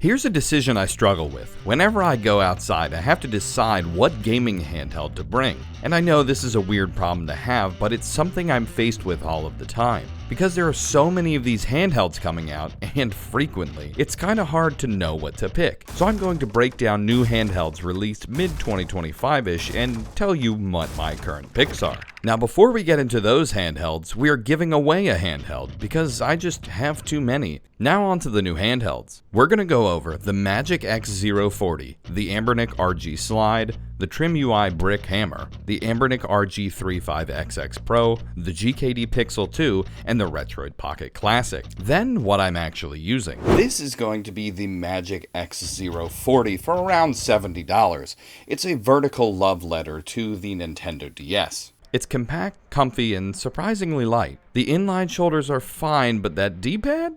Here's a decision I struggle with. Whenever I go outside, I have to decide what gaming handheld to bring. And I know this is a weird problem to have, but it's something I'm faced with all of the time. Because there are so many of these handhelds coming out, and frequently, it's kind of hard to know what to pick. So I'm going to break down new handhelds released mid-2025-ish and tell you what my current picks are. Now before we get into those handhelds, we are giving away a handheld because I just have too many. Now on to the new handhelds. We're going to go over the MagicX Zero 40, the Anbernic RG Slide, the TrimUI Brick Hammer, the Anbernic RG35XX Pro, the GKD Pixel 2, and the Retroid Pocket Classic. Then what I'm actually using. This is going to be the MagicX Zero 40 for around $70. It's a vertical love letter to the Nintendo DS. It's compact, comfy, and surprisingly light. The inline shoulders are fine, but that D-pad?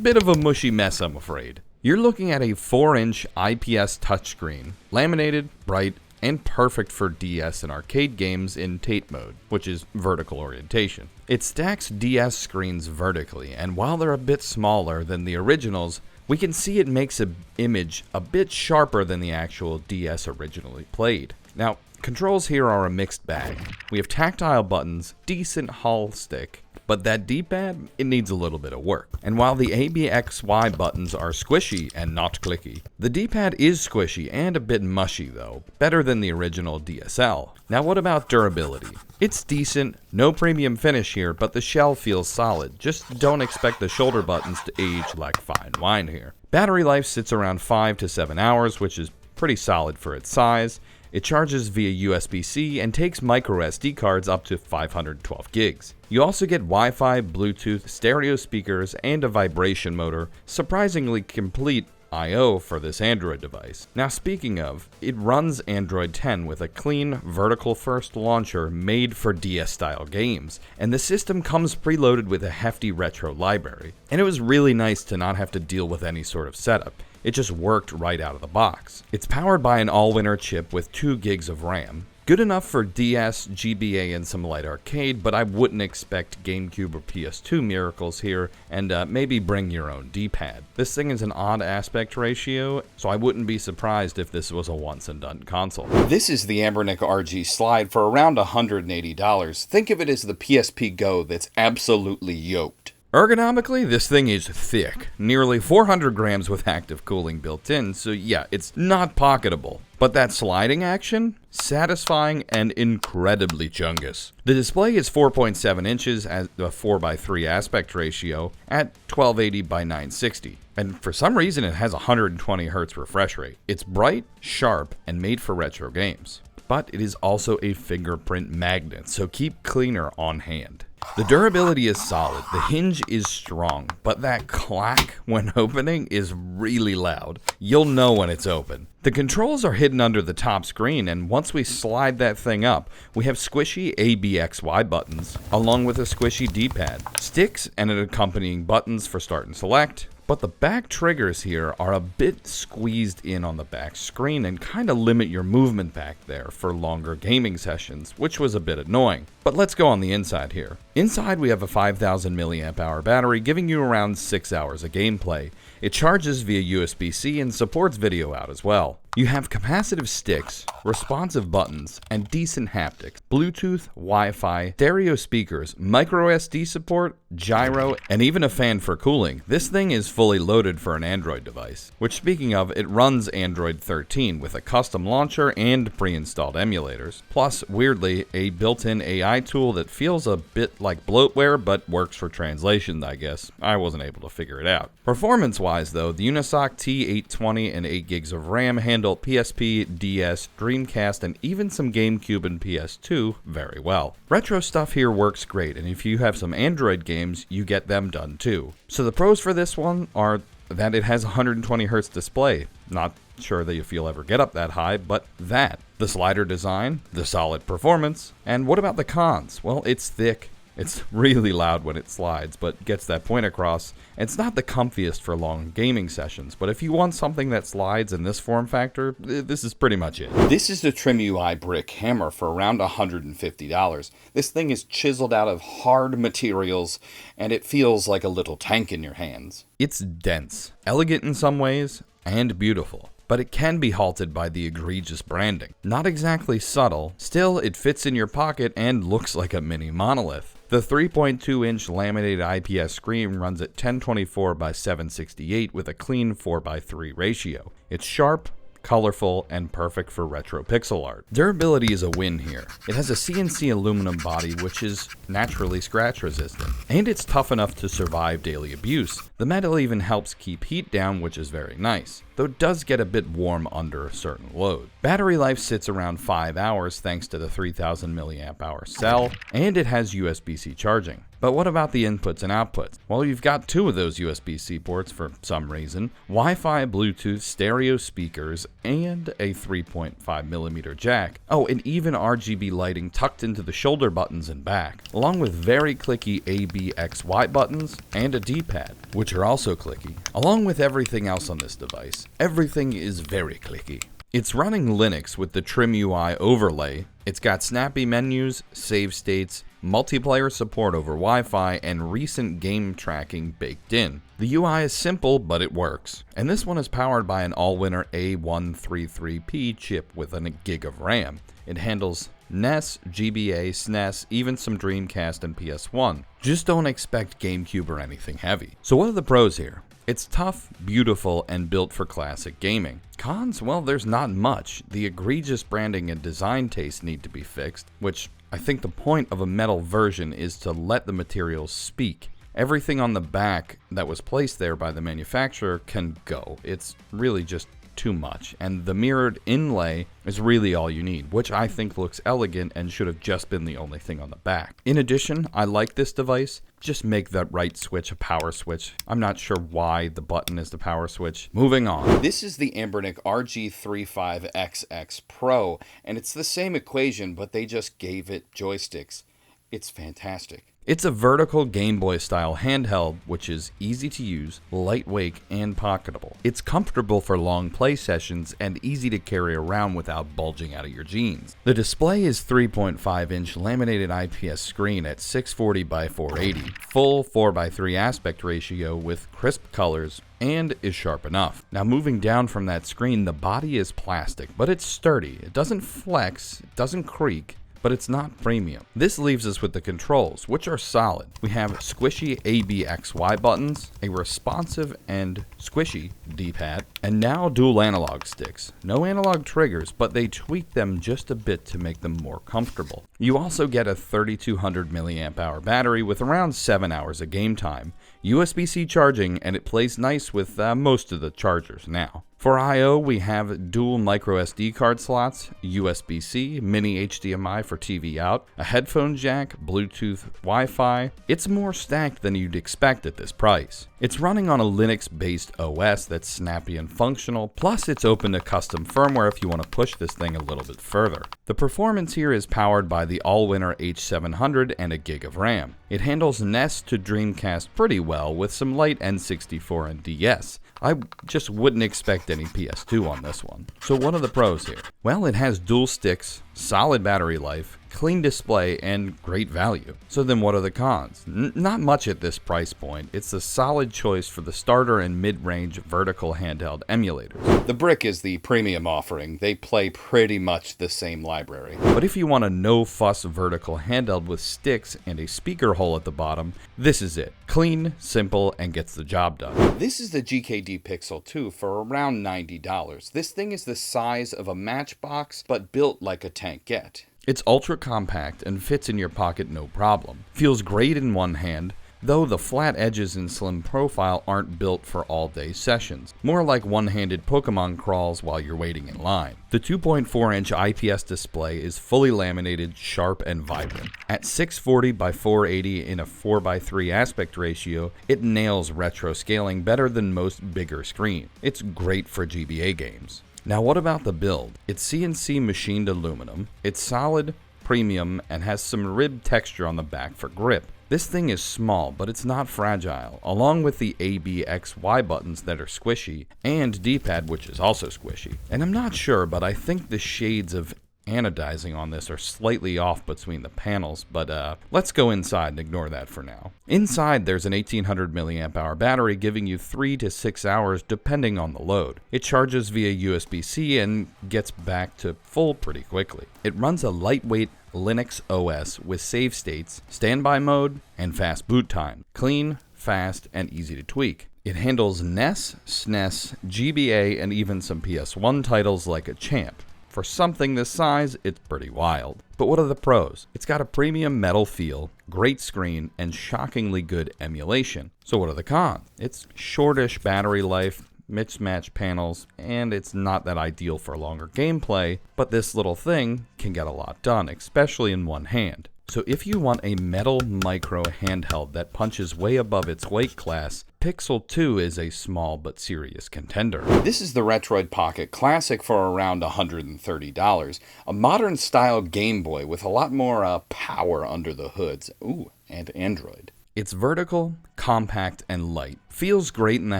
Bit of a mushy mess, I'm afraid. You're looking at a 4-inch IPS touchscreen, laminated, bright, and perfect for DS and arcade games in Tate mode, which is vertical orientation. It stacks DS screens vertically, and while they're a bit smaller than the originals, we can see it makes an image a bit sharper than the actual DS originally played. Now, controls here are a mixed bag. We have tactile buttons, decent hull stick, but that D-pad, it needs a little bit of work. And while the ABXY buttons are squishy and not clicky, the D-pad is squishy and a bit mushy though, better than the original DSL. Now what about durability? It's decent, no premium finish here, but the shell feels solid. Just don't expect the shoulder buttons to age like fine wine here. Battery life sits around 5 to 7 hours, which is pretty solid for its size. It charges via USB-C and takes micro SD cards up to 512 gigs. You also get Wi-Fi, Bluetooth, stereo speakers, and a vibration motor, surprisingly complete I/O for this Android device. Now speaking of, it runs Android 10 with a clean, vertical-first launcher made for DS-style games, and the system comes preloaded with a hefty retro library. And it was really nice to not have to deal with any sort of setup. It just worked right out of the box. It's powered by an all-winner chip with 2 gigs of RAM. Good enough for DS, GBA, and some light arcade, but I wouldn't expect GameCube or PS2 miracles here, and maybe bring your own D-pad. This thing is an odd aspect ratio, so I wouldn't be surprised if this was a once-and-done console. This is the Anbernic RG Slide for around $180. Think of it as the PSP Go that's absolutely yoked. Ergonomically, this thing is thick, nearly 400 grams with active cooling built in, so yeah, it's not pocketable. But that sliding action? Satisfying and incredibly chungus. The display is 4.7 inches at a 4:3 aspect ratio at 1280 by 960. And for some reason it has a 120 Hz refresh rate. It's bright, sharp, and made for retro games. But it is also a fingerprint magnet, so keep cleaner on hand. The durability is solid, the hinge is strong, but that clack when opening is really loud. You'll know when it's open. The controls are hidden under the top screen, and once we slide that thing up, we have squishy ABXY buttons, along with a squishy D-pad, sticks, and an accompanying buttons for start and select. But the back triggers here are a bit squeezed in on the back screen and kind of limit your movement back there for longer gaming sessions, which was a bit annoying. But let's go on the inside here. Inside we have a 5000 mAh battery giving you around 6 hours of gameplay. It charges via USB-C and supports video out as well. You have capacitive sticks, responsive buttons, and decent haptics, Bluetooth, Wi-Fi, stereo speakers, micro SD support, gyro, and even a fan for cooling. This thing is fully loaded for an Android device, which speaking of, it runs Android 13 with a custom launcher and pre-installed emulators. Plus, weirdly, a built-in AI tool that feels a bit like bloatware but works for translation, I guess. I wasn't able to figure it out. Performance-wise though, the Unisoc T820 and 8 gigs of RAM handle PSP, DS, Dreamcast, and even some GameCube and PS2 very well. Retro stuff here works great, and if you have some Android games, you get them done too. So the pros for this one are that it has a 120 Hz display. Not sure that if you'll ever get up that high, but that. The slider design, the solid performance, and what about the cons? Well, it's thick. It's really loud when it slides, but gets that point across. It's not the comfiest for long gaming sessions, but if you want something that slides in this form factor, this is pretty much it. This is the TrimUI Brick Hammer for around $150. This thing is chiseled out of hard materials, and it feels like a little tank in your hands. It's dense, elegant in some ways, and beautiful, but it can be halted by the egregious branding. Not exactly subtle, still it fits in your pocket and looks like a mini monolith. The 3.2-inch laminated IPS screen runs at 1024 by 768 with a clean 4:3 ratio. It's sharp, colorful, and perfect for retro pixel art. Durability is a win here. It has a CNC aluminum body which is naturally scratch resistant, and it's tough enough to survive daily abuse. The metal even helps keep heat down, which is very nice, though it does get a bit warm under a certain load. Battery life sits around 5 hours thanks to the 3000 mAh cell, and it has USB-C charging. But what about the inputs and outputs? Well, you've got 2 of those USB-C ports for some reason, Wi-Fi, Bluetooth, stereo speakers, and a 3.5mm jack. Oh, and even RGB lighting tucked into the shoulder buttons and back, along with very clicky A, B, X, Y buttons, and a D-pad, which are also clicky. Along with everything else on this device, everything is very clicky. It's running Linux with the TrimUI overlay. It's got snappy menus, save states, multiplayer support over Wi-Fi, and recent game tracking baked in. The UI is simple, but it works. And this one is powered by an Allwinner A133P chip with a gig of RAM. It handles NES, GBA, SNES, even some Dreamcast and PS1. Just don't expect GameCube or anything heavy. So what are the pros here? It's tough, beautiful, and built for classic gaming. Cons? Well, there's not much. The egregious branding and design taste need to be fixed, which I think the point of a metal version is to let the materials speak. Everything on the back that was placed there by the manufacturer can go. It's really just too much, and the mirrored inlay is really all you need, which I think looks elegant and should have just been the only thing on the back. In addition, I like this device. Just make that right switch a power switch. I'm not sure why the button is the power switch. Moving on. This is the Anbernic RG35XX Pro, and it's the same equation, but they just gave it joysticks. It's fantastic. It's a vertical Game Boy style handheld, which is easy to use, lightweight, and pocketable. It's comfortable for long play sessions and easy to carry around without bulging out of your jeans. The display is 3.5-inch laminated IPS screen at 640 by 480, full 4:3 aspect ratio with crisp colors, and is sharp enough. Now moving down from that screen, the body is plastic, but it's sturdy. It doesn't flex, it doesn't creak, but it's not premium. This leaves us with the controls, which are solid. We have squishy A, B, X, Y buttons, a responsive and squishy D-pad, and now dual analog sticks. No analog triggers, but they tweak them just a bit to make them more comfortable. You also get a 3200 mAh battery with around 7 hours of game time, USB-C charging, and it plays nice with most of the chargers now. For I/O, we have dual micro SD card slots, USB-C, mini HDMI for TV out, a headphone jack, Bluetooth, Wi-Fi. It's more stacked than you'd expect at this price. It's running on a Linux-based OS that's snappy and functional, plus it's open to custom firmware if you want to push this thing a little bit further. The performance here is powered by the Allwinner H700 and a gig of RAM. It handles NES to Dreamcast pretty well with some light N64 and DS. I just wouldn't expect any PS2 on this one. So what are the pros here? Well, it has dual sticks, solid battery life, clean display, and great value. So then what are the cons? Not much at this price point. It's a solid choice for the starter and mid-range vertical handheld emulators. The Brick is the premium offering. They play pretty much the same library. But if you want a no-fuss vertical handheld with sticks and a speaker hole at the bottom, this is it. Clean, simple, and gets the job done. This is the GKD Pixel 2 for around $90. This thing is the size of a matchbox, but built like a tankette. It's ultra compact and fits in your pocket no problem. Feels great in one hand, though the flat edges and slim profile aren't built for all-day sessions. More like one-handed Pokemon crawls while you're waiting in line. The 2.4-inch IPS display is fully laminated, sharp, and vibrant. At 640 by 480 in a 4:3 aspect ratio, it nails retro scaling better than most bigger screens. It's great for GBA games. Now what about the build? It's CNC machined aluminum, it's solid, premium, and has some rib texture on the back for grip. This thing is small, but it's not fragile, along with the A, B, X, Y buttons that are squishy, and D-pad which is also squishy. And I'm not sure, but I think the shades of anodizing on this are slightly off between the panels, but let's go inside and ignore that for now. Inside, there's an 1800 milliamp hour battery giving you 3 to 6 hours depending on the load. It charges via USB-C and gets back to full pretty quickly. It runs a lightweight Linux OS with save states, standby mode, and fast boot time. Clean, fast, and easy to tweak. It handles NES, SNES, GBA, and even some PS1 titles like a champ. For something this size, it's pretty wild. But what are the pros? It's got a premium metal feel, great screen, and shockingly good emulation. So what are the cons? It's shortish battery life, mismatched panels, and it's not that ideal for longer gameplay, but this little thing can get a lot done, especially in one hand. So if you want a metal micro handheld that punches way above its weight class, Pixel 2 is a small but serious contender. This is the Retroid Pocket Classic for around $130, a modern style Game Boy with a lot more power under the hoods. Ooh, and Android. It's vertical, compact, and light. Feels great in the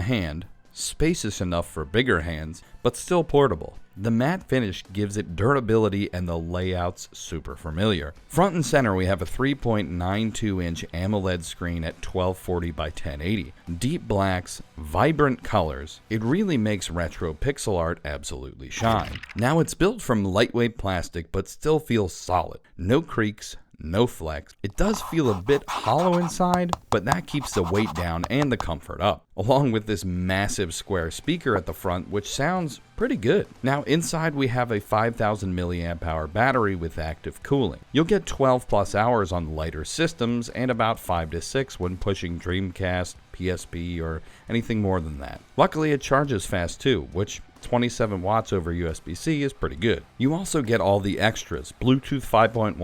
hand, spacious enough for bigger hands, but still portable. The matte finish gives it durability and the layout's super familiar. Front and center we have a 3.92-inch AMOLED screen at 1240 by 1080. Deep blacks, vibrant colors. It really makes retro pixel art absolutely shine. Now it's built from lightweight plastic but still feels solid. No creaks, no flex. It does feel a bit hollow inside, but that keeps the weight down and the comfort up, along with this massive square speaker at the front, which sounds pretty good. Now inside we have a 5000 milliamp hour battery with active cooling. You'll get 12 plus hours on lighter systems and about 5 to 6 when pushing Dreamcast, PSP, or anything more than that. Luckily it charges fast too, which 27 watts over USB-C is pretty good. You also get all the extras: Bluetooth 5.1,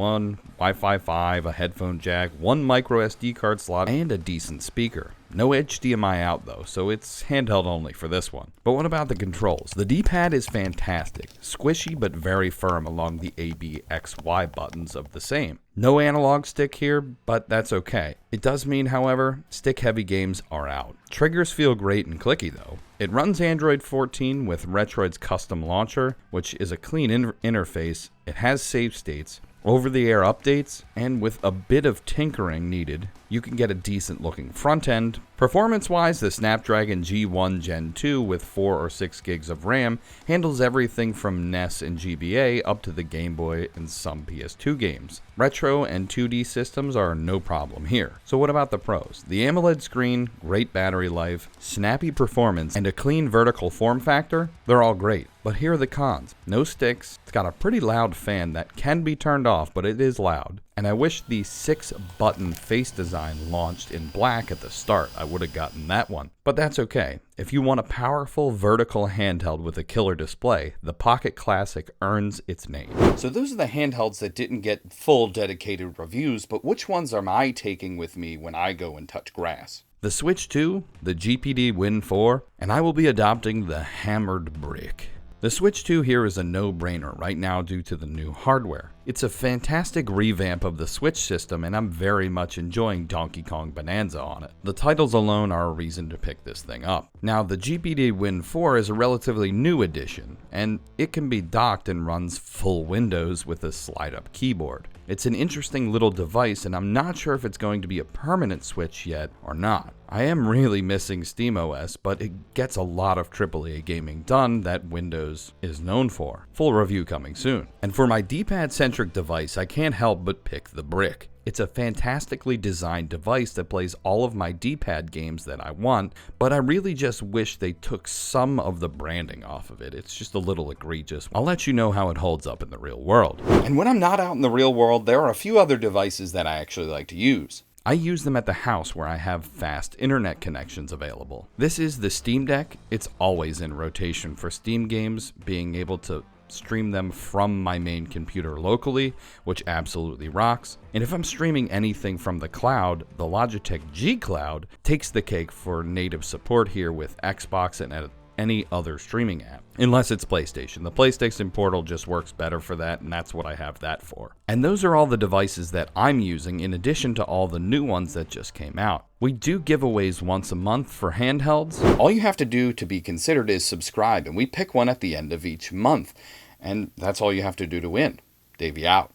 Wi-Fi 5, a headphone jack, one micro SD card slot, and a decent speaker. No HDMI out though, so it's handheld only for this one. But what about the controls? The D-pad is fantastic, squishy but very firm along the A, B, X, Y buttons of the same. No analog stick here, but that's okay. It does mean, however, stick-heavy games are out. Triggers feel great and clicky though. It runs Android 14 with Retroid's custom launcher, which is a clean interface. It has save states, over-the-air updates, and with a bit of tinkering needed, you can get a decent looking front end. Performance-wise, the Snapdragon G1 Gen 2 with 4 or 6 gigs of RAM handles everything from NES and GBA up to the Game Boy and some PS2 games. Retro and 2D systems are no problem here. So what about the pros? The AMOLED screen, great battery life, snappy performance, and a clean vertical form factor, they're all great. But here are the cons. No sticks, it's got a pretty loud fan that can be turned off, but it is loud. And I wish the 6-button face design launched in black at the start. I would have gotten that one. But that's okay. If you want a powerful vertical handheld with a killer display, the Pocket Classic earns its name. So those are the handhelds that didn't get full dedicated reviews, but which ones am I taking with me when I go and touch grass? The Switch 2, the GPD Win 4, and I will be adopting the hammered brick. The Switch 2 here is a no-brainer right now due to the new hardware. It's a fantastic revamp of the Switch system, and I'm very much enjoying Donkey Kong Bonanza on it. The titles alone are a reason to pick this thing up. Now, the GPD Win 4 is a relatively new addition, and it can be docked and runs full Windows with a slide-up keyboard. It's an interesting little device, and I'm not sure if it's going to be a permanent Switch yet or not. I am really missing SteamOS, but it gets a lot of AAA gaming done that Windows is known for. Full review coming soon. And for my D-pad-centric device, I can't help but pick the Brick. It's a fantastically designed device that plays all of my D-pad games that I want, but I really just wish they took some of the branding off of it. It's just a little egregious. I'll let you know how it holds up in the real world. And when I'm not out in the real world, there are a few other devices that I actually like to use. I use them at the house where I have fast internet connections available. This is the Steam Deck. It's always in rotation for Steam games, being able to stream them from my main computer locally, which absolutely rocks. And if I'm streaming anything from the cloud, the Logitech G Cloud takes the cake for native support here with Xbox and any other streaming app, unless it's PlayStation. The PlayStation Portal just works better for that, and that's what I have that for. And those are all the devices that I'm using, in addition to all the new ones that just came out. We do giveaways once a month for handhelds. All you have to do to be considered is subscribe, and we pick one at the end of each month, and that's all you have to do to win. Davey out.